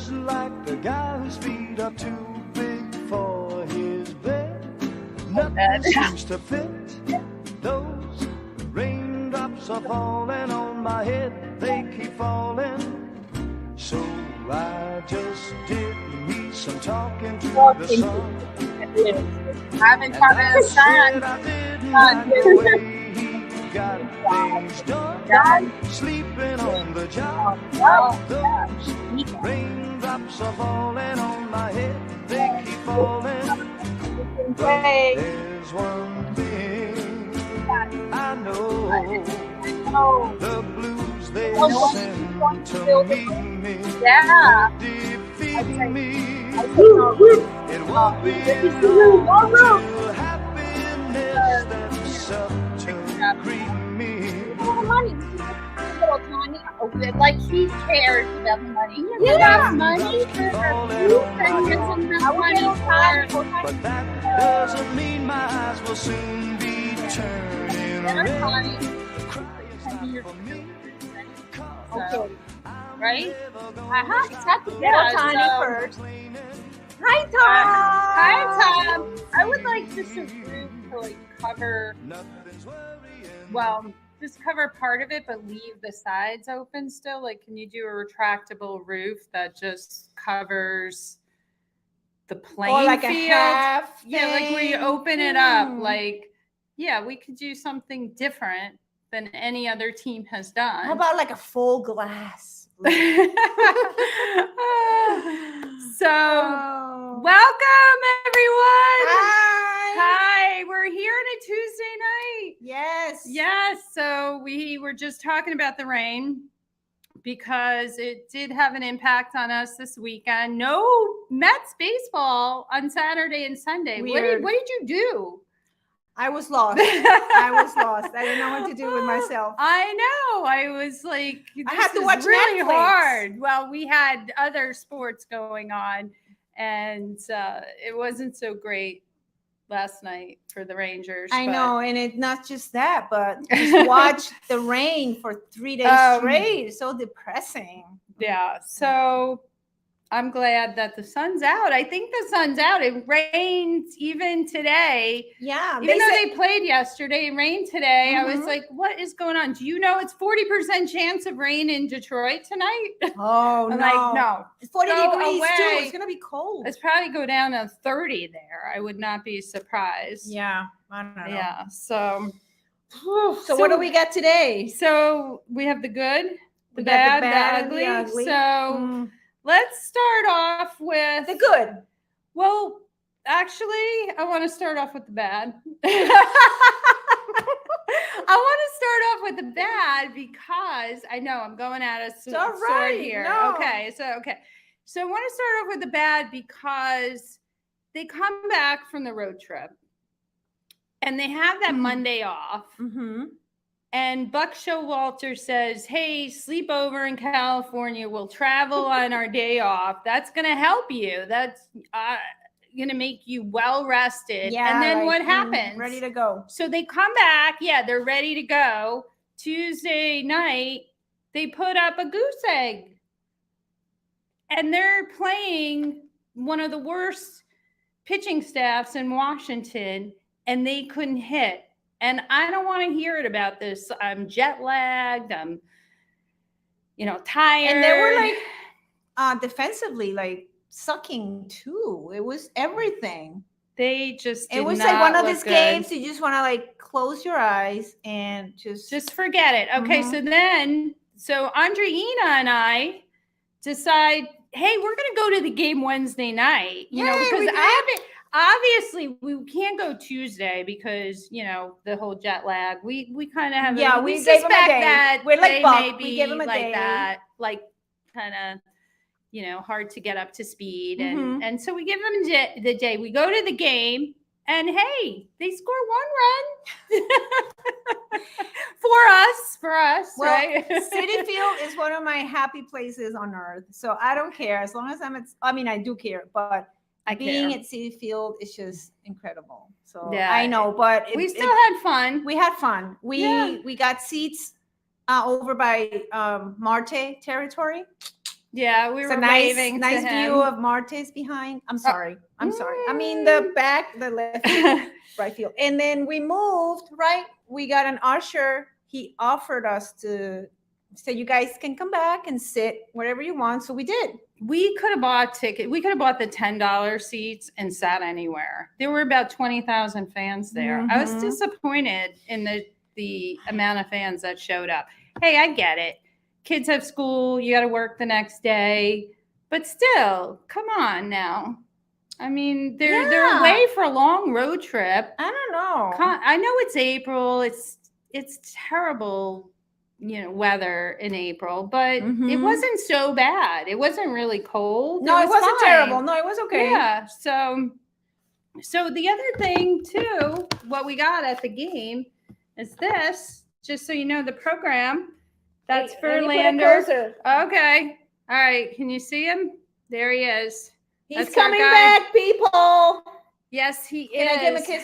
He's like the guy whose feet are too big for his bed. Nothing seems to fit. Those raindrops are falling on my head. They keep falling. So I just did me some talking to the sun. Haven't talked to the sun. I didn't like the way he got things done. Sleeping on the job. Those raindrops are falling on my head. They keep falling. But there's one thing I know. The blues they send to meet me, defeat me. It won't be long till happiness steps up to greet me. Like he cares about the money. He has enough money for her food, and he has enough money for. But that doesn't mean my eyes will soon be turning red. Okay. Right? It's not the Tiny first. Hi, Tom. Hi, Tom. I would like just a roof to like cover. Well, just cover part of it, but leave the sides open still. Like, can you do a retractable roof that just covers the playing like field? A half yeah, like where you open it up. Like, yeah, we could do something different than any other team has done. How about like a full glass? Welcome everyone. Hi. We're here on a Tuesday night. Yes. So we were just talking about the rain because it did have an impact on us this weekend. No Mets baseball on Saturday and Sunday. What did you do? I was lost. I didn't know what to do with myself. I know. I was like, I had to watch really Netflix. hard. Well, we had other sports going on, and it wasn't so great last night for the Rangers. I know, and it's not just that, but just watch the rain for 3 days straight. It's so depressing. Yeah. So I'm glad that the sun's out. I think the sun's out. It rained even today. Yeah. Even though they played yesterday, it rained today. I was like, what is going on? Do you know it's 40% chance of rain in Detroit tonight? Oh, I'm like, no. It's 40 Go degrees away. too. It's going to be cold. It's probably go down to 30 there. I would not be surprised. Yeah. I don't know. Yeah. So what do we got today? So we have the good, the We bad, got the bad, the and the ugly. So let's start off with the good. Well, actually, I want to start off with the bad. I want to start off with the bad because I know I'm going at a sword here. No. Okay. So I want to start off with the bad because they come back from the road trip and they have that Monday off. Mm-hmm. And Buck Showalter says, hey, sleep over in California. We'll travel on our day off. That's going to help you. That's going to make you well rested. Yeah, and then what happens? Ready to go. So they come back. Yeah, they're ready to go. Tuesday night, they put up a goose egg. And they're playing one of the worst pitching staffs in Washington, and they couldn't hit. And I don't want to hear it about this. I'm jet lagged. I'm, tired. And they were like defensively, like sucking too. It was everything. They just it was like one of these games you just want to like close your eyes and just forget it. Okay, so Andreina and I decide, hey, we're gonna go to the game Wednesday night. Because obviously we can't go Tuesday because the whole jet lag. We kind of have we suspect that we're like they may we gave them a like day. that, like kind of hard to get up to speed, and so we give them the day. We go to the game, and hey, they score one run for us. Well, right? Citi Field is one of my happy places on earth, so I don't care as long as I do care, but being at Citi Field is just incredible. So yeah, I know, but we still had fun. We had fun. We got seats over by Marte territory. Yeah, we It's were a nice waving to him. view of Marte's behind. I'm sorry. I mean the back, the left right field. And then we moved, right? We got an usher. He offered us to say, you guys can come back and sit wherever you want. So we did. We could have bought tickets. We could have bought the $10 seats and sat anywhere. There were about 20,000 fans there. I was disappointed in the amount of fans that showed up. Hey, I get it. Kids have school. You got to work the next day. But still, come on now. I mean, they're away for a long road trip. I don't know. I know it's April. It's terrible, weather in April, but it wasn't so bad. It wasn't really cold. No, it wasn't terrible. No, it was okay. Yeah. So the other thing too, what we got at the game is this. Just so you know, the program. That's Verlander. Okay. All right. Can you see him? There he is. He's coming back, people. Yes, he is. Can I give him a kiss?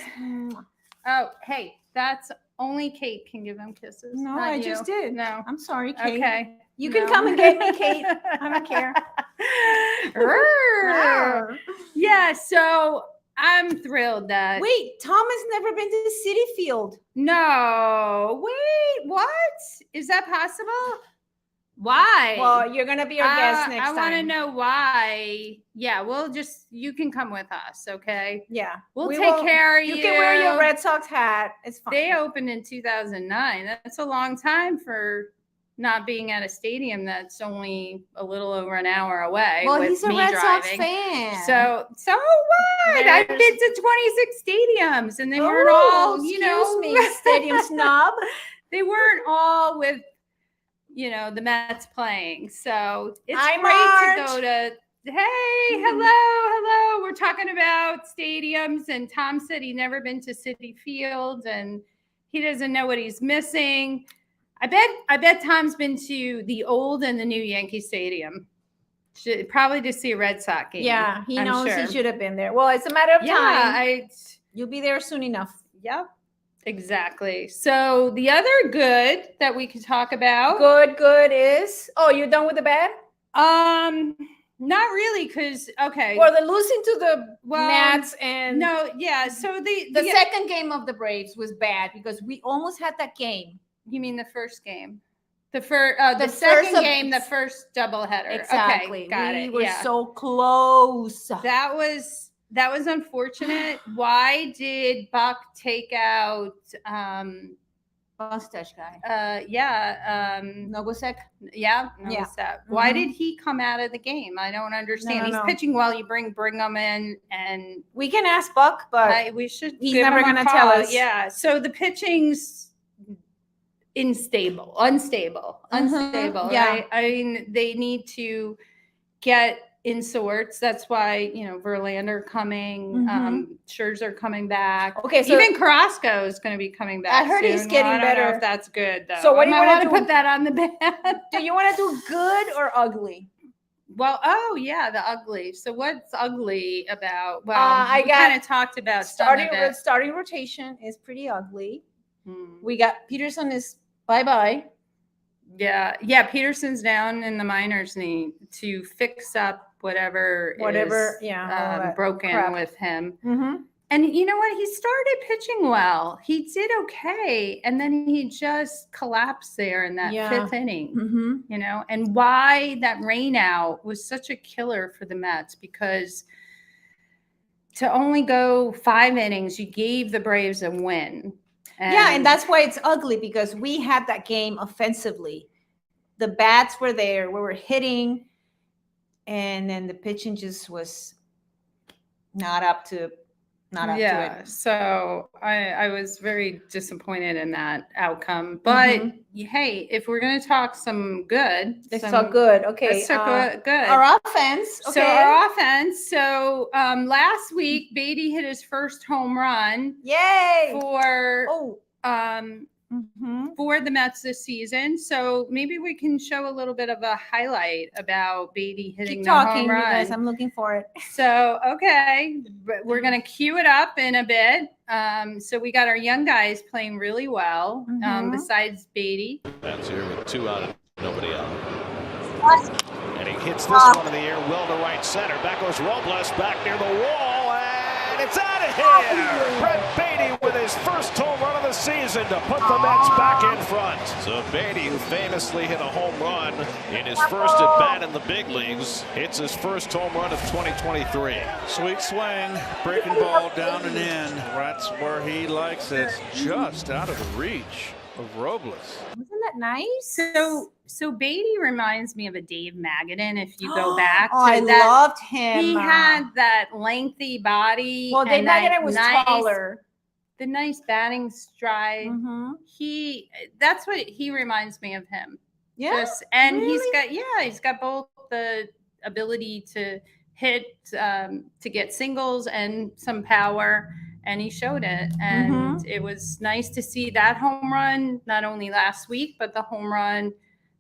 Oh, hey, that's only Kate can give him kisses. No, I just did. No. I'm sorry, Kate. Okay. You can come and get me, Kate. I don't care. Yeah, so I'm thrilled that. Wait, Tom has never been to Citi Field. No. Wait, what? Is that possible? Why? Well, you're going to be our guest next time. I want to know why. Yeah, you can come with us, okay? Yeah. We'll take care of you. You can wear your Red Sox hat. It's fine. They opened in 2009. That's a long time for not being at a stadium that's only a little over an hour away. Well, with he's a me Red driving. Sox fan. So what? I've been to 26 stadiums, and they weren't all, excuse me, stadium snob. They weren't all with, the Mets playing. So it's great to go to. Hey, hello. We're talking about stadiums, and Tom said he'd never been to Citi Field, and he doesn't know what he's missing. I bet Tom's been to the old and the new Yankee Stadium. Probably to see a Red Sox game. Yeah, he knows he should have been there. Well, it's a matter of time. You'll be there soon enough. Yep. Exactly. So the other good that we could talk about. Good is. Oh, you're done with the bad? Not really, because okay. Well, the losing to the Nats and no, yeah. So the second game of the Braves was bad because we almost had that game. You mean the first game? The second game, the first doubleheader. Exactly. Okay, got it. We were so close. That was unfortunate. Why did Buck take out mustache guy? Nogosek. Yeah, Nogosek. Why did he come out of the game? I don't understand. He's pitching well. You bring him in, and we can ask Buck, but we should. He's never going to tell us. Yeah. So the pitching's unstable. Yeah. Right? I mean, they need to get in sorts. That's why, Verlander coming, Scherzer coming back. Okay, so even Carrasco is going to be coming back. I heard soon. he's getting better. I don't know if that's good though. So what do you want to put that on the band? Do you want to do good or ugly? Well, the ugly. So what's ugly about? Well, we kind of talked about starting rotation is pretty ugly. We got Peterson is bye-bye. Yeah. Peterson's down in the minors, need to fix up whatever is broken with him. And you know what? He started pitching well. He did okay, and then he just collapsed there in that fifth inning. And why that rain out was such a killer for the Mets, because to only go 5 innings, you gave the Braves a win. And that's why it's ugly, because we had that game offensively. The bats were there. We were hitting, and then the pitching just was not up to it. So I was very disappointed in that outcome. But hey, if we're going to talk some good. Let's talk good. Okay. Let's talk good. Our offense. Okay. So our offense. So last week, Beatty hit his first home run. Yay! For the Mets this season. So maybe we can show a little bit of a highlight about Beatty hitting the home run. You guys. I'm looking for it. So, okay, we're going to cue it up in a bit. So we got our young guys playing really well, besides Beatty. That's here with 2 out and nobody out. And he hits this one in the air, well to right center. Back goes Robles, back near the wall, and it's out of here. Brett Beatty with his first home run of the season to put the Mets back in front. So Beatty, who famously hit a home run in his first at bat in the big leagues, hits his first home run of 2023. Sweet swing, breaking ball down and in. That's where he likes it. Just out of the reach of Robles. Wasn't that nice? So Beatty reminds me of a Dave Magadan. If you go back, oh, I that, loved him. He had that lengthy body. Well, Dave and that Magadan was taller. The nice batting stride. Mm-hmm. That's what he reminds me of him. Yeah, and really? he's got both the ability to hit, to get singles and some power. And he showed it. And it was nice to see that home run, not only last week, but the home run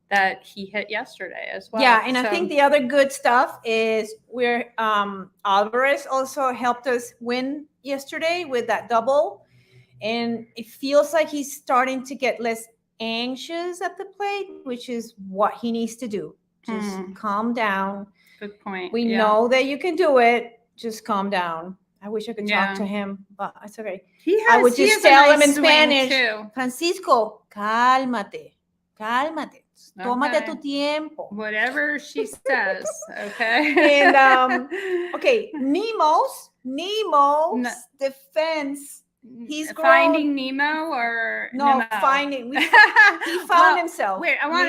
that he hit yesterday as well. Yeah, and I think the other good stuff is where Alvarez also helped us win yesterday with that double. And it feels like he's starting to get less anxious at the plate, which is what he needs to do. Just calm down. Good point. We know that you can do it. Just calm down. I wish I could talk Yeah. to him, but it's okay. I would just has a tell him nice in swing, Spanish, too. Francisco, cálmate, cálmate. Tómate Okay. tu tiempo. Whatever she says, okay? And okay, Nemo's defense. He's Finding Nemo or no Nemo? finding. He found Well, himself. Wait, I want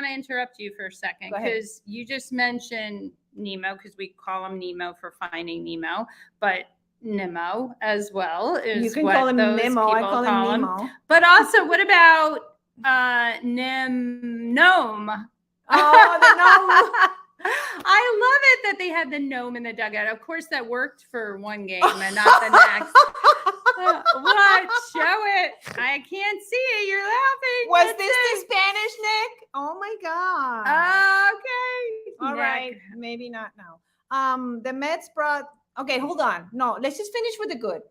to interrupt you for a second Go ahead. because you just mentioned Nemo because we call him Nemo for Finding Nemo, but Nemo as well is You can what call him those Nemo. I people call him Nemo. But also, what about Gnome? Oh, the gnome. I love it that they had the gnome in the dugout. Of course, that worked for one game and not the next. What? Show it. I can't see it. You're laughing. Was That's this it. the Spanish Nick? Oh my God. Okay. All Nick. right, maybe not now. The Mets brought. Okay, hold on. No, let's just finish with the good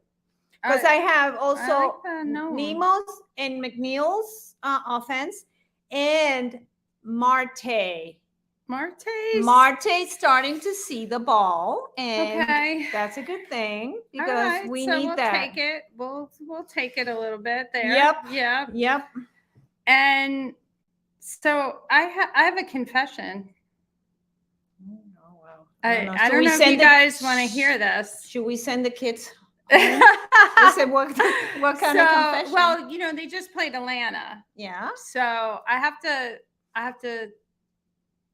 because I have also Nemo's and McNeil's offense and Marte's starting to see the ball, and that's a good thing because we need we'll that. Take it. We'll take it a little bit there. Yep. And so I have a confession. I don't know if you guys want to hear this. Should we send the kids? I said, what kind of confession? Well, they just played Atlanta. Yeah. So I have to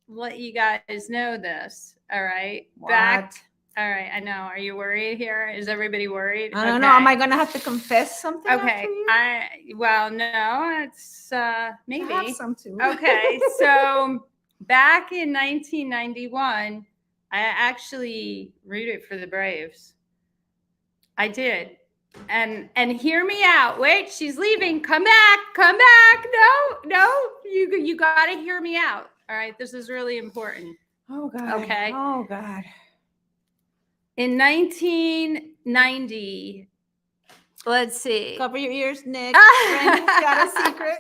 let you guys know this. All right. What? All right. I know. Are you worried here? Is everybody worried? I don't know. Am I going to have to confess something? Okay. After you? No, it's maybe. I have some too. Okay. So back in 1991, I actually rooted for the Braves. I did. And hear me out. Wait, she's leaving. Come back. No. You got to hear me out. All right. This is really important. Oh, God. Okay. Oh, God. In 1990, let's see. Cover your ears, Nick. Brandon's got a secret.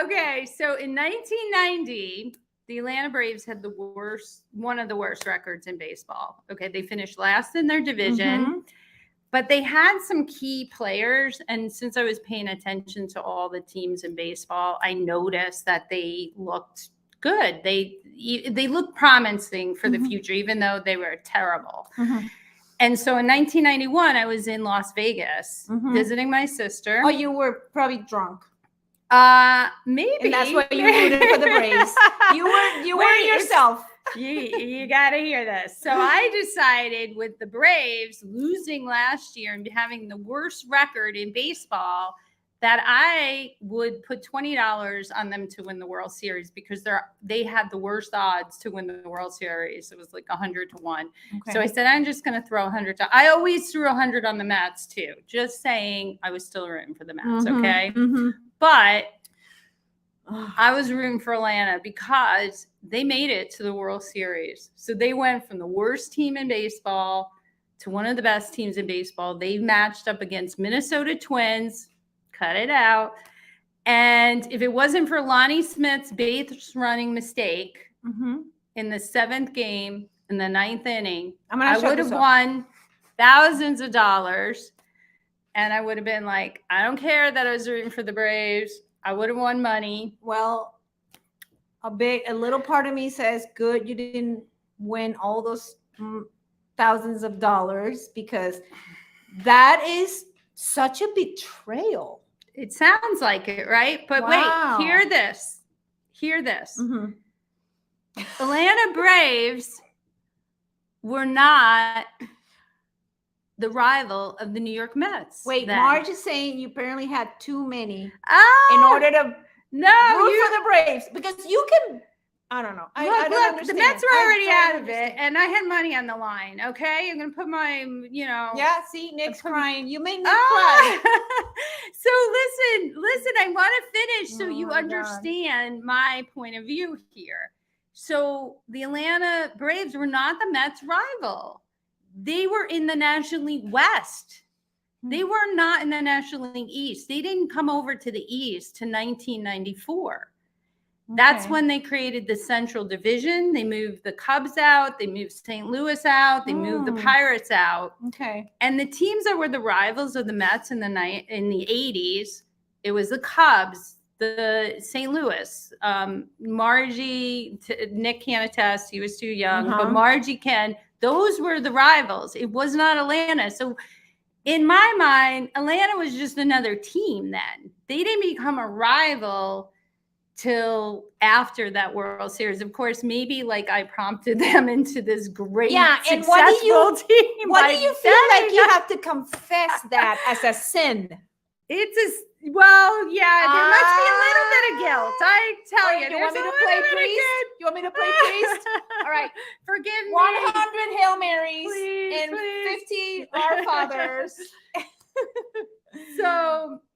Okay. So in 1990, the Atlanta Braves had one of the worst records in baseball. Okay. They finished last in their division. But they had some key players, and since I was paying attention to all the teams in baseball, I noticed that they looked good. They looked promising for the future, even though they were terrible. And so in 1991, I was in Las Vegas visiting my sister. Oh, you were probably drunk. Maybe. And that's why you rooted for the Braves. You were yourself. You got to hear this. So I decided with the Braves losing last year and having the worst record in baseball that I would put $20 on them to win the World Series because they had the worst odds to win the World Series. It was like 100 to 1. Okay. So I said, I'm just going to throw 100. I always threw 100 on the Mets too. Just saying I was still rooting for the Mets. Okay. But I was rooting for Atlanta because they made it to the World Series. So they went from the worst team in baseball to one of the best teams in baseball. They matched up against Minnesota Twins, cut it out. And if it wasn't for Lonnie Smith's base running mistake in the 7th game in the 9th inning, I would have won thousands of dollars. And I would have been like, I don't care that I was rooting for the Braves. I would have won money. Well, a little part of me says, good, you didn't win all those thousands of dollars, because that is such a betrayal. It sounds like it, right? But Wow. wait, hear this. Hear this. Mm-hmm. Atlanta Braves were not the rival of the New York Mets. Wait, then. Marge is saying you apparently had too many Oh, in order to no, root for the Braves, because you can. I don't know. I don't look, understand. the Mets were I already don't out of understand. it, and I had money on the line. Okay, I'm gonna put my, Yeah, see, Nick's crying. You made Nick cry. Oh. So listen. I want to finish so Oh you my understand my point of view here. So the Atlanta Braves were not the Mets' rival. They were in the National League West. They were not in the National League East. They didn't come over to the East to 1994. That's Okay. when they created the Central Division. They moved the Cubs out. They moved St. Louis out. They moved the Pirates out. Okay. And the teams that were the rivals of the Mets in the 80s, it was the Cubs, the St. Louis, Margie, Nick can't attest, he was too young, but Margie can. Those were the rivals. It was not Atlanta. So in my mind, Atlanta was just another team then. They didn't become a rival till after that World Series. Of course, maybe like I prompted them into this great, and successful team. What do you feel like you have to confess that as a sin? It's well, yeah, there must be a little bit of guilt. I tell you. You want me to play priest? You want me to play priest? All right. Forgive me. 100 Hail Marys Please, and please. 50 Our Fathers.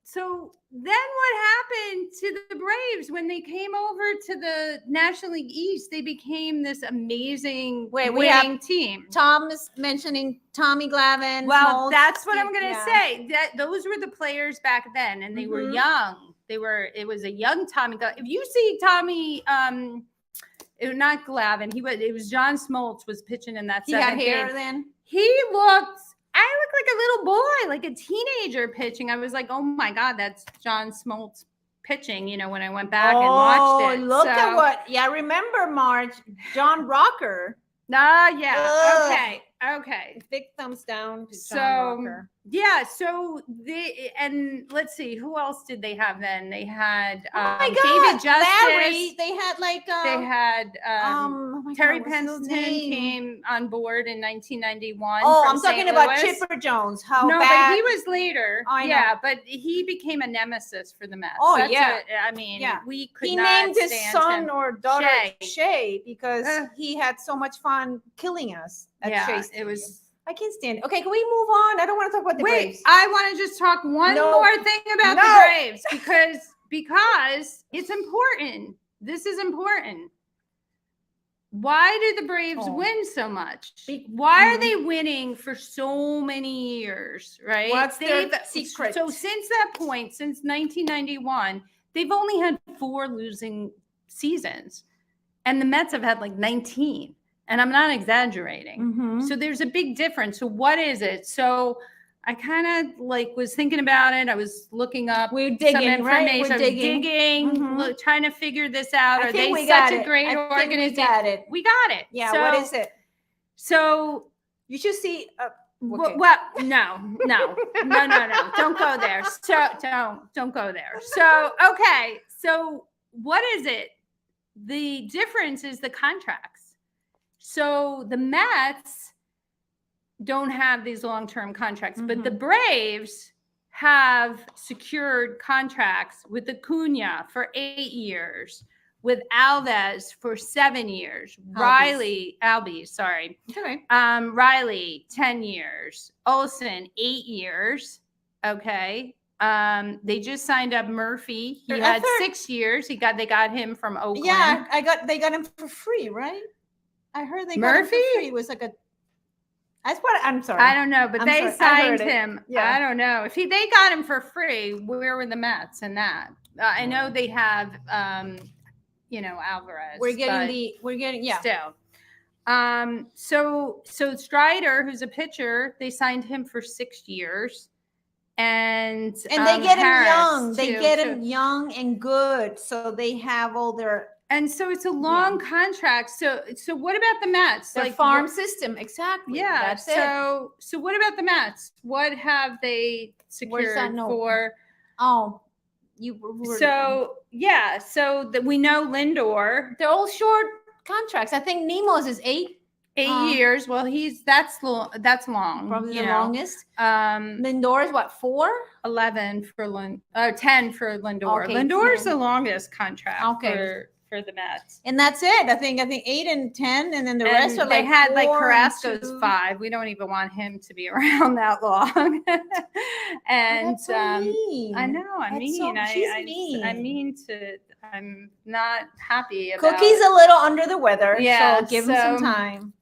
So then what happened to the Braves when they came over to the National League East? They became this amazing winning team. Tom is mentioning Tommy Glavine. Well, Smoltz, that's what I'm going to yeah. say. That those were the players back then, and they were young. It was a young Tommy. If you see Tommy, not Glavine, it was John Smoltz was pitching in that. He had 7th hair game. then. I looked like a little boy, like a teenager pitching. I was like, oh my God, that's John Smoltz pitching, when I went back and watched it. Look at what, remember, Marge, John Rocker. Yeah. Ugh. Okay. Big thumbs down to John Rocker. Yeah, so and let's see, who else did they have then? They had David Justice. Larry. They had Terry Pendleton came on board in 1991. Oh, I'm talking about Chipper Jones. But he was later. I know. But he became a nemesis for the Mets. Oh, we could he not named his stand son him. or daughter Shay because he had so much fun killing us at Shea Stadium. It was. I can't stand it. Okay, can we move on? I don't want to talk about the Braves. I want to just talk one more thing about the Braves because it's important. This is important. Why do the Braves win so much? Why are they winning for so many years, right? What's their secret? So since that point, since 1991, they've only had 4 losing seasons. And the Mets have had like 19. And I'm not exaggerating. So there's a big difference. So what is it? So I kind of was thinking about it. I was looking up some information. Right? We're digging, trying to figure this out. Are they such a great organization? We got it. Yeah. So, what is it? So you should see. Okay. No. Don't go there. So don't go there. So, okay. So what is it? The difference is the contracts. So the Mets don't have these long-term contracts, but the Braves have secured contracts with Acuna for 8 years, with Alves for 7 years, Albies, sorry. Okay. Riley, 10 years, Olsen, 8 years. Okay. They just signed up Murphy. He had 6 years. They got him from Oakland. Yeah, they got him for free, right? I heard they got him for free. It was like that's what I'm sorry. I don't know, but they signed him. Yeah. I don't know if they got him for free. Where were the Mets in that? I know they have, Alvarez. We're but getting yeah. still. So Strider, who's a pitcher, they signed him for 6 years. And they get him Harris, young. They too, get too. him young and good, so they have all their And so it's a long contract. So what about the Mets? farm system, exactly. Yeah. That's it. So what about the Mets? What have they secured for? Oh, you were, so we know Lindor. they're all short contracts. I think Nemo's is 8 years. Well, that's long. Probably the longest. Lindor Lindor is what, 4? 11 for 10 for Lindor. Okay, Lindor's 10. the longest contract Okay. for the Mets. And that's it. I think 8 and 10, and then the rest are they had 4 Carrasco's and 2. 5. We don't even want him to be around that long. And that's so mean. I know. I That's mean, she's mean. I'm not happy about. Cookie's a little under the weather, Yeah, so give him some time.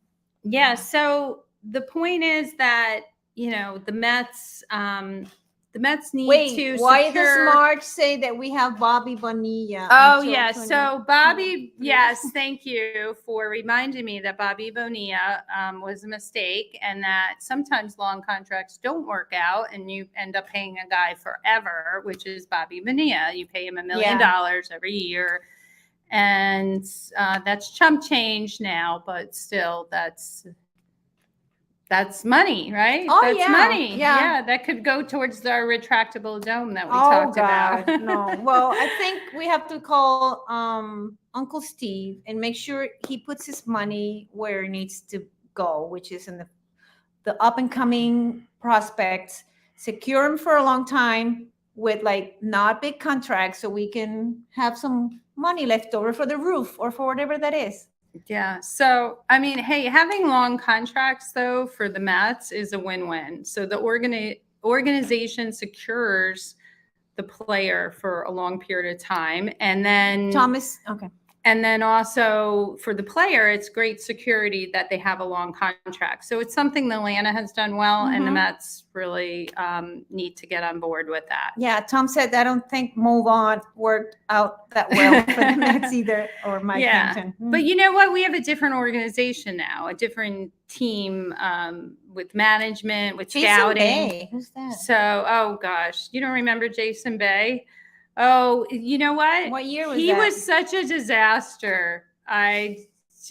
Yeah. So the point is that the Mets need to. Why does Marge say that we have Bobby Bonilla? Oh yeah, so Bobby, yes, thank you for reminding me that Bobby Bonilla was a mistake, and that sometimes long contracts don't work out, and you end up paying a guy forever, which is Bobby Bonilla. You pay him $1 million every year, and that's chump change now, but still, that's money, right? Oh, that's money. Yeah, that could go towards our retractable dome that we talked about. No. Well, I think we have to call Uncle Steve and make sure he puts his money where it needs to go, which is in the up and coming prospects. Secure him for a long time with not big contracts, so we can have some money left over for the roof or for whatever that is. Yeah. So, I mean, hey, having long contracts, though, for the Mets is a win-win. So the organization secures the player for a long period of time. And then okay. And then also for the player, it's great security that they have a long contract. So it's something that Atlanta has done well, and the Mets really need to get on board with that. Yeah, Tom said, I don't think move on worked out that well for the Mets either, or Mike Hampton. But you know what? We have a different organization now, a different team with management, with scouting. Bay. Who's that? So, oh gosh, you don't remember Jason Bay? Oh, you know what? What year was he that? He was such a disaster. I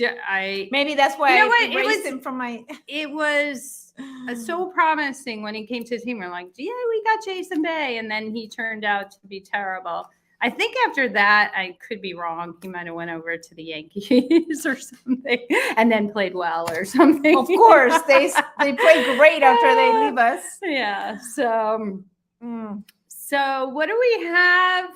maybe that's why I erased him from my. It was so promising when he came to the team. We're like, yeah, we got Jason Bay, and then he turned out to be terrible. I think after that, I could be wrong. He might have went over to the Yankees or something, and then played well or something. Of course, they play great after they leave us. Yeah. So. So what do we have?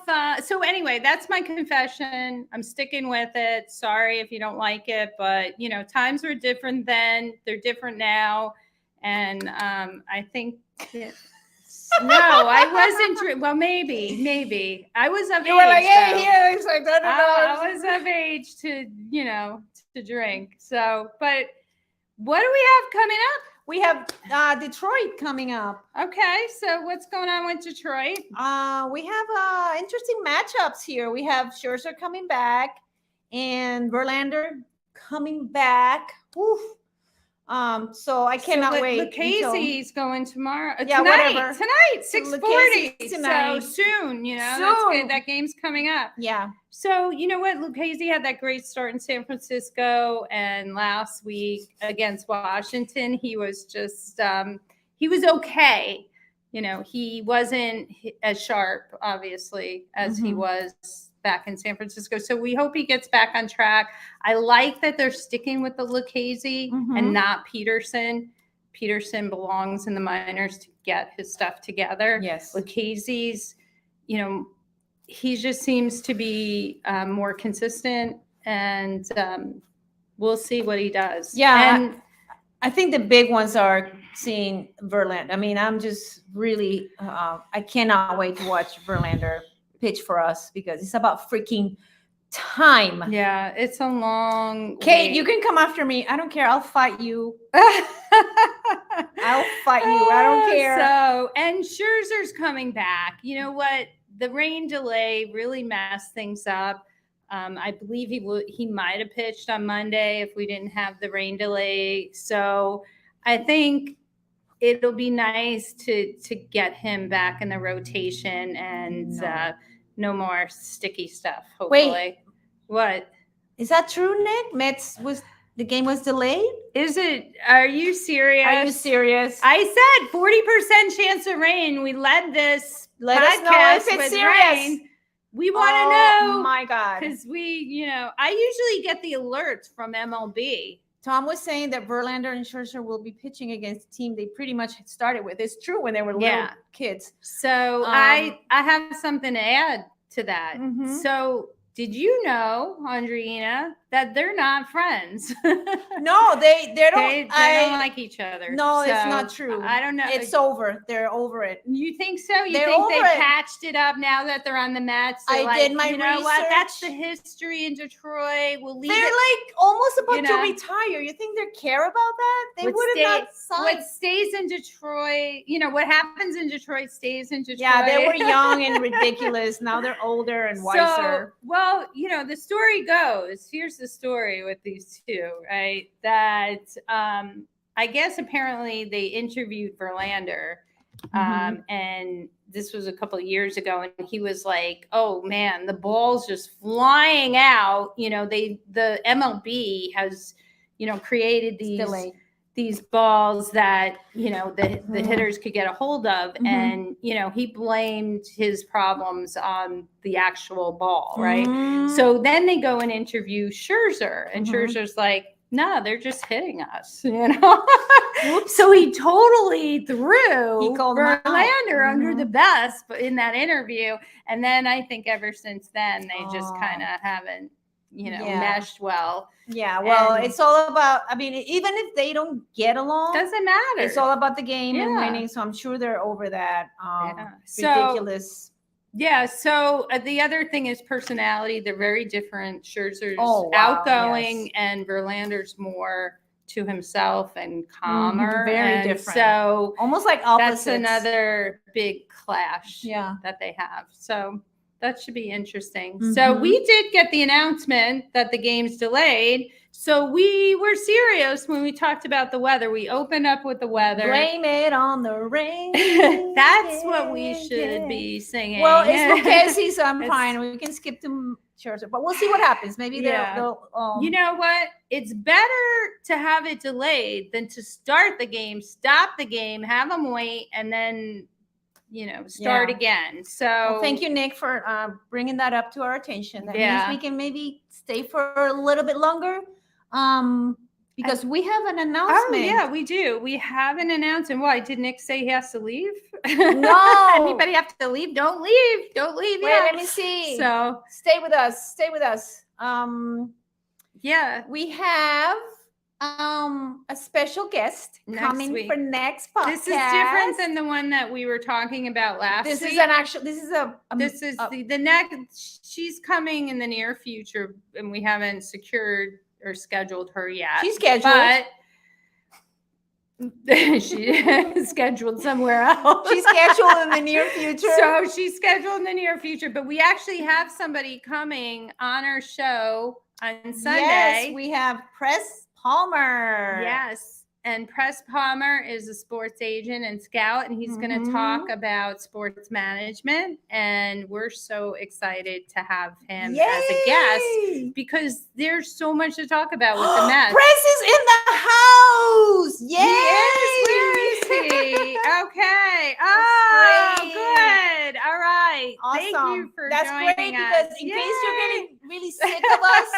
So anyway, that's my confession. I'm sticking with it. Sorry if you don't like it, but times were different then. They're different now. And I think no, I wasn't. Well, maybe I was of age. You were like, hey, here, it's like, I was of age to to drink. So, but what do we have coming up? We have Detroit coming up. Okay, so what's going on with Detroit? We have interesting matchups here. We have Scherzer coming back and Verlander coming back. Woof. So I cannot wait. Lucchese's going tomorrow. Whatever. Tonight, 6:40. Tonight. So soon, that's good. That game's coming up. Yeah. So you know what? Lucchese had that great start in San Francisco, and last week against Washington, he was just he was okay. He wasn't as sharp, obviously, as he was back in San Francisco. So we hope he gets back on track. I like that they're sticking with the Lucchese and not Peterson. Peterson belongs in the minors to get his stuff together. Yes. Lucchese's, he just seems to be more consistent, and we'll see what he does. Yeah. And I think the big ones are seeing Verlander. I mean, I'm just really, I cannot wait to watch Verlander pitch for us, because it's about freaking time. Yeah, it's a long Kate, wait. you can come after me. I don't care. I'll fight you. I'll fight you. I don't care. So, and Scherzer's coming back. You know what? The rain delay really messed things up. I believe he might have pitched on Monday if we didn't have the rain delay. So I think it'll be nice to get him back in the rotation and no more sticky stuff. Hopefully. Wait. What? Is that true, Nick? The game was delayed? Is it? Are you serious? Are you serious? I said 40% chance of rain. We led this Let us know if it's serious. Rain. We want to know. Oh my God. Because I usually get the alerts from MLB. Tom was saying that Verlander and Scherzer will be pitching against a team they pretty much started with. It's true when they were little kids. So I have something to add to that. Mm-hmm. So did you know, Andreina, that they're not friends? No, they don't. They don't like each other. No, so it's not true. I don't know. It's over. They're over it. You think so? You They're think they over it. patched it up now that they're on the Mets? I like, did my you know what? That's research. the history in Detroit. We'll leave They're it. like almost about you to know. retire. You think they care about that? They What would have not signed. What stays in Detroit, what happens in Detroit stays in Detroit. Yeah, they were young and ridiculous. Now they're older and wiser. So, well, the story goes, here's the story with these two, right? That I guess apparently they interviewed Verlander, and this was a couple of years ago, and he was like, "Oh man, the ball's just flying out." The MLB has, created these balls that the hitters could get a hold of, and he blamed his problems on the actual ball, right? So then they go and interview Scherzer, and Scherzer's like, no, they're just hitting us, So he totally threw Verlander under the bus in that interview, and then I think ever since then they just kind of haven't meshed well. Yeah, well, it's all about, even if they don't get along, doesn't matter. It's all about the game and winning. So I'm sure they're over that. Ridiculous. So the other thing is personality. They're very different. Scherzer's outgoing, and Verlander's more to himself and calmer. Very different. So almost like opposites. That's another big clash that they have. So that should be interesting. So we did get the announcement that the game's delayed. So we were serious when we talked about the weather. We opened up with the weather. Blame it on the rain. That's what we should be singing. Well, it's Lucchesi, so I'm fine. We can skip to Scherzer, but we'll see what happens. Maybe they'll you know what? It's better to have it delayed than to start the game, stop the game, have them wait, and then start again. So thank you, Nick, for bringing that up to our attention. That means we can maybe stay for a little bit longer, because we have an announcement. Oh yeah, we do. We have an announcement. Why did Nick say he has to leave? No. Anybody have to leave? Don't leave. Don't leave. Wait, let me see. So stay with us. Stay with us. We have a special guest coming for next podcast. This is different than the one that we were talking about last week. This is the next. She's coming in the near future, and we haven't secured or scheduled her yet. She's scheduled, but she's scheduled somewhere else. She's scheduled in the near future. So she's scheduled in the near future, but we actually have somebody coming on our show on Sunday. Yes, we have Press Palmer. Yes. And Press Palmer is a sports agent and scout, and he's going to talk about sports management. And we're so excited to have him as a guest because there's so much to talk about with the Mets. Press is in the house. Yay! Where is he? Okay. Oh, good. All right. Awesome. Thank you for That's joining great us. because in case you're getting really sick of us,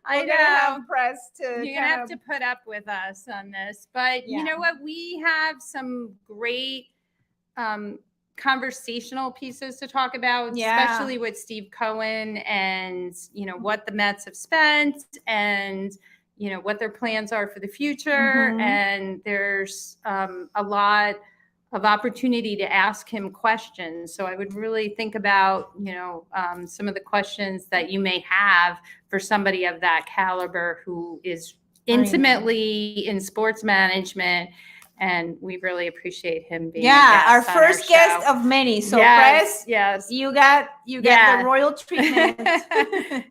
I we're know. gonna have Press to. You're gonna have to put up with us on this, but you know what? We have some great conversational pieces to talk about, especially with Steve Cohen and what the Mets have spent and what their plans are for the future. And there's a lot of opportunity to ask him questions. So I would really think about, some of the questions that you may have for somebody of that caliber who is intimately in sports management And we really appreciate him being our a guest on first guest show. of many. So Yes, Press, yes. you got the royal treatment.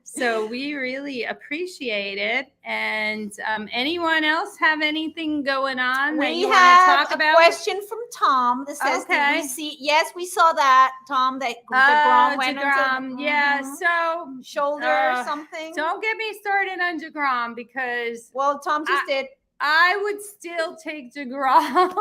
So we really appreciate it. And anyone else have anything going on that you want to talk about? We have a question from Tom that says, Okay. did we see? Yes, we saw that, Tom, that DeGrom went DeGrom, into yeah. So shoulder something. don't get me started on DeGrom because Tom just did. I would still take DeGrom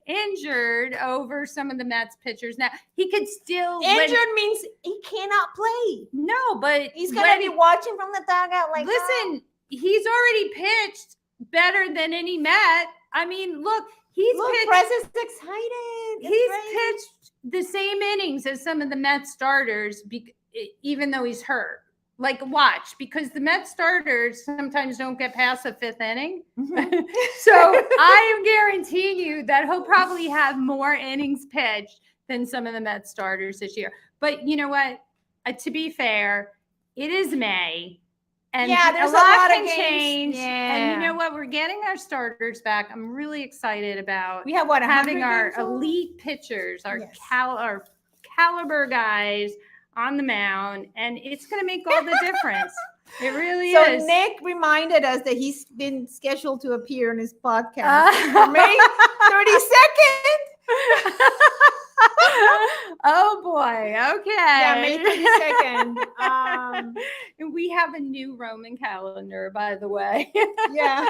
injured over some of the Mets pitchers. Now he could still injured means he cannot play. No, but he's gonna be watching from the dugout. Like, listen, he's already pitched better than any Met. I mean, look, pitched. Press is excited. He's pitched the same innings as some of the Met starters, even though he's hurt. Like, watch, because the Met starters sometimes don't get past the fifth inning. Mm-hmm. So I am guaranteeing you that he'll probably have more innings pitched than some of the Met starters this year. But you know what? To be fair, it is May. And there's a lot of can change. Yeah. And you know what? We're getting our starters back. I'm really excited about we have having our elite pitchers, our caliber guys on the mound, and it's going to make all the difference. It really is. So Nick reminded us that he's been scheduled to appear in his podcast for May 32nd. Oh boy. Okay. Yeah, May 32nd. We have a new Roman calendar, by the way. Yeah.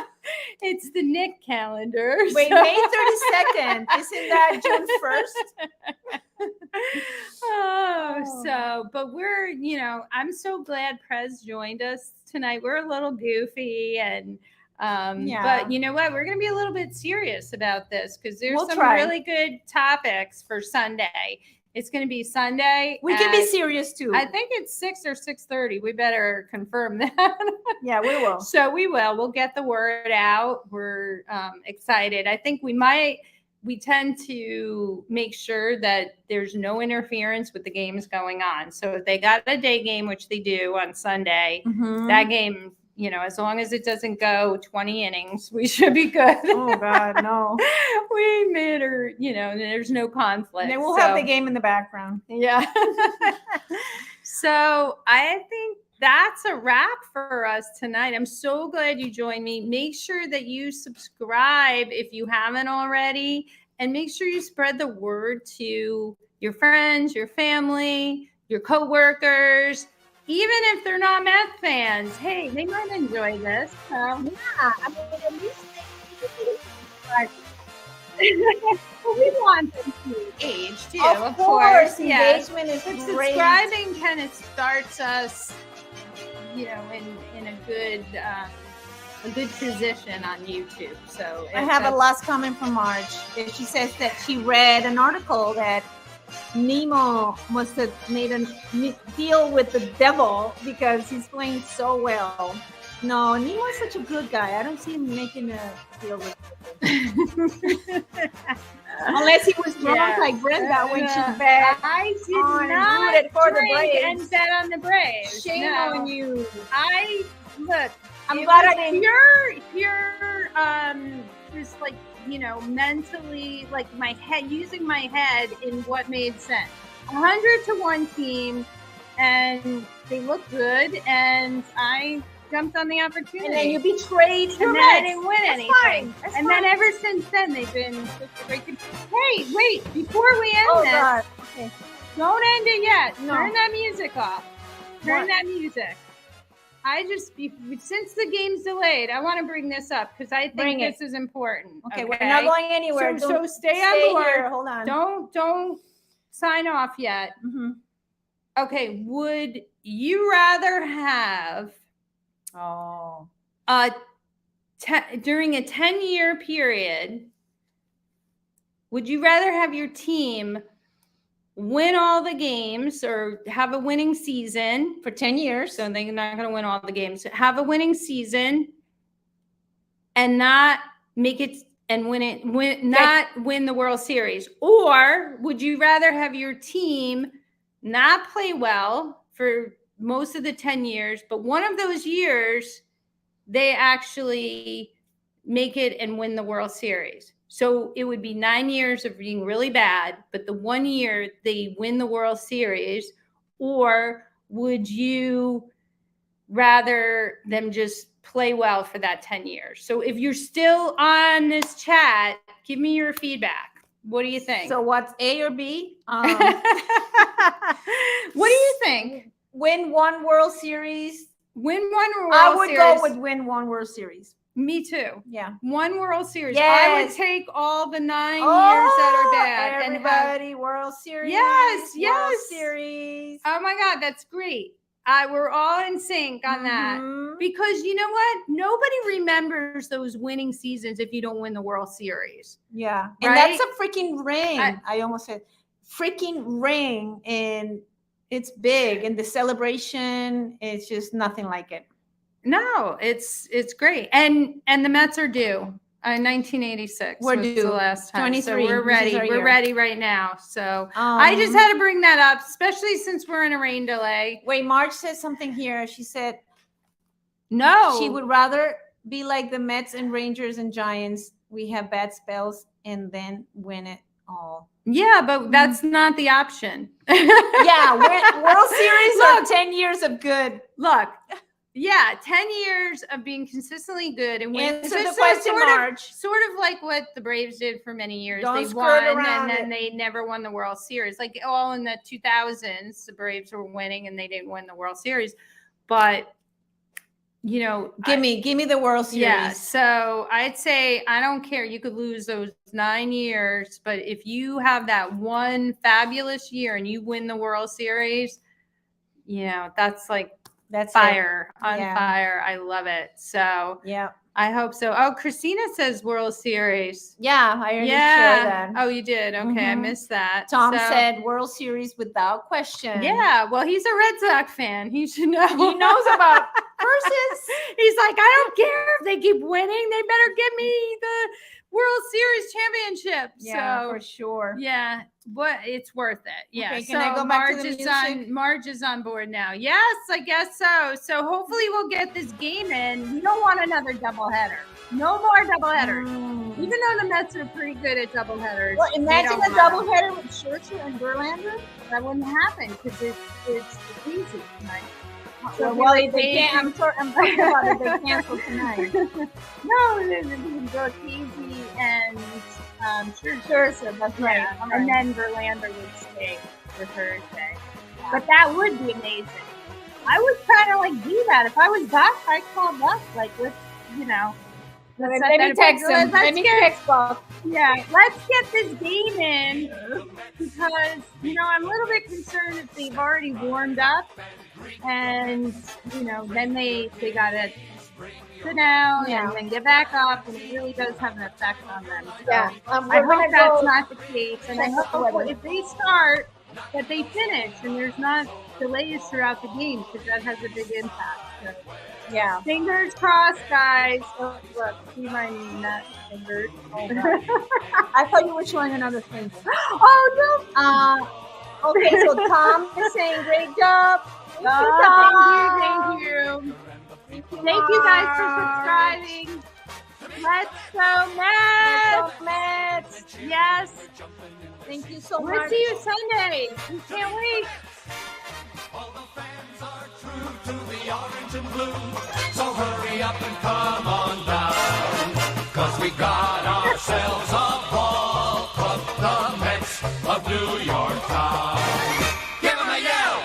It's the Nick calendar. Wait, May 32nd. Isn't that June 1st? But we're, I'm so glad Prez joined us tonight. We're a little goofy and but you know what? We're going to be a little bit serious about this because there's some really good topics for Sunday. It's going to be Sunday. We can be serious too. I think it's 6 or 6:30. We better confirm that. Yeah, we will. So we will. We'll get the word out. We're excited. I think we tend to make sure that there's no interference with the games going on. So if they got a day game, which they do on Sunday, that game, as long as it doesn't go 20 innings, we should be good. Oh, God, no. We made her, there's no conflict. And then we'll have the game in the background. Yeah. So I think that's a wrap for us tonight. I'm so glad you joined me. Make sure that you subscribe if you haven't already, and make sure you spread the word to your friends, your family, your coworkers. Even if they're not Mets fans, hey, they might enjoy this. So. Yeah, I mean, at least we want them to engage too. Of course. Yes. Engagement is great. Subscribing kind of starts us, in a good position on YouTube. So I have a last comment from Marge. She says that she read an article that Nemo must have made a deal with the devil because he's playing so well. No, Nemo's such a good guy. I don't see him making a deal with the devil. Unless he was drunk like Brenda when she bet. I did not for the drink Braves. and bet on the Braves. Shame on you. I'm glad I didn't. Pure, just like, mentally, like my head, using my head in what made sense. 100-1 team, and they look good, and I jumped on the opportunity. And then you betrayed your and then I didn't win anything. That's and fine. then ever since then, they've been such a great team. Hey, wait, before we end this, God. Okay. don't end it yet. No. Turn that music off. Turn that music. Since the game's delayed, I want to bring this up because I think this is important. Okay, we're not going anywhere. So stay on board. Here. Hold on. Don't sign off yet. Mm-hmm. Okay, would you rather have during a 10-year period, would you rather have your team win all the games or have a winning season for 10 years? So they're not going to win all the games. Have a winning season and not make it and not win the World Series? Or would you rather have your team not play well for most of the 10 years, but one of those years they actually make it and win the World Series. So it would be 9 years of being really bad, but the 1 year they win the World Series, or would you rather them just play well for that 10 years? So if you're still on this chat, give me your feedback. What do you think? So what's A or B? What do you think? Win one World Series. Win one World I would Series. go with win one World Series. Me too. Yeah. One World Series. Yes. I would take all the 9 years that are bad. Everybody, World Series. Yes, World yes. Series. Oh my God, that's great. We're all in sync on that. Because you know what? Nobody remembers those winning seasons if you don't win the World Series. Yeah. Right? And that's a freaking ring. I almost said freaking ring. And it's big. And the celebration, it's just nothing like it. No, it's great. And the Mets are due. 1986 We're was due. the last time. 23. So we're ready. We're ready right now. So I just Um, had to bring that up, especially since we're in a rain delay. Wait, Marge said something here. She said No. she would rather be like the Mets and Rangers and Giants. We have bad spells and then win it all. Yeah, but that's not the option. Yeah, World Series are Look. 10 years of good. Look, yeah, 10 years of being consistently good and winning. Answer the question, Marge. Sort of like what the Braves did for many years. Don't They skirt won around and then it. they never won the World Series. Like all in the 2000s, the Braves were winning and they didn't win the World Series. But, you know, Give me the World Series. yeah, so I'd say I don't care. You could lose those 9 years, but if you have that one fabulous year and you win the World Series, you know, that's like That's fire on Yeah. fire. I love it. So Yeah. I hope so. Oh, Christina says World Series. Yeah, I already shared Yeah. that. Oh, you did. Okay, I Mhm. missed that. Tom So- said World Series without question. Yeah. Well, he's a Red Sox fan. He should know. He knows about versus. He's like, I don't care if they keep winning. They better give me the World Series championship. Yeah, So for sure. yeah, but it's worth it. Yeah. Okay, can I go back to the music? Marge is on board now. Yes, I guess so. So hopefully we'll get this game in. We don't want another doubleheader. No more doubleheaders. Even though the Mets are pretty good at doubleheaders. Well, imagine they a don't want 'em. doubleheader with Scherzer and Verlander. That wouldn't happen because it's easy tonight. So, well, if they can't, I'm talking about if they cancel tonight. No, we can go Casey and Scherzer, that's right. yeah, All and right. then Verlander would stay for Thursday. But that would be amazing. I would kind of like do that if I was Buck. I'd call Buck like let's Let me text him. Let me text Buck. Yeah, let's get this game in because I'm a little bit concerned that they've already warmed up, and then they gotta sit down and then get back up, and it really does have an effect on them. So Yeah, I hope that's not the case, and I hope if they start that they finish and there's not delays throughout the game because that has a big impact. So, Yeah. fingers crossed, guys. Oh, look, see my nut fingers. Oh, no. I thought you were showing another thing. Oh, no. Okay, so Tom is saying great job. Thank you, Oh, Tom. thank you. Thank you guys for subscribing. Let's go Mets. Let's go Mets. Yes. Thank you so We'll much. see you Sunday. We can't wait. All the fans are true to the orange and blue. So hurry up and come on down. 'Cause we got ourselves a ball club, the Mets of New York town. Give 'em a yell.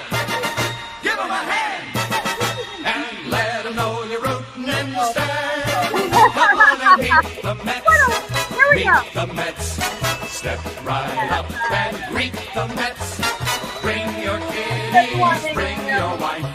Give 'em a hand. And let 'em know you're rooting in the stand. Come on and meet the Mets. Here we go. Meet the Mets. Step right up and greet the Mets. Bring your kiddies, bring your wife.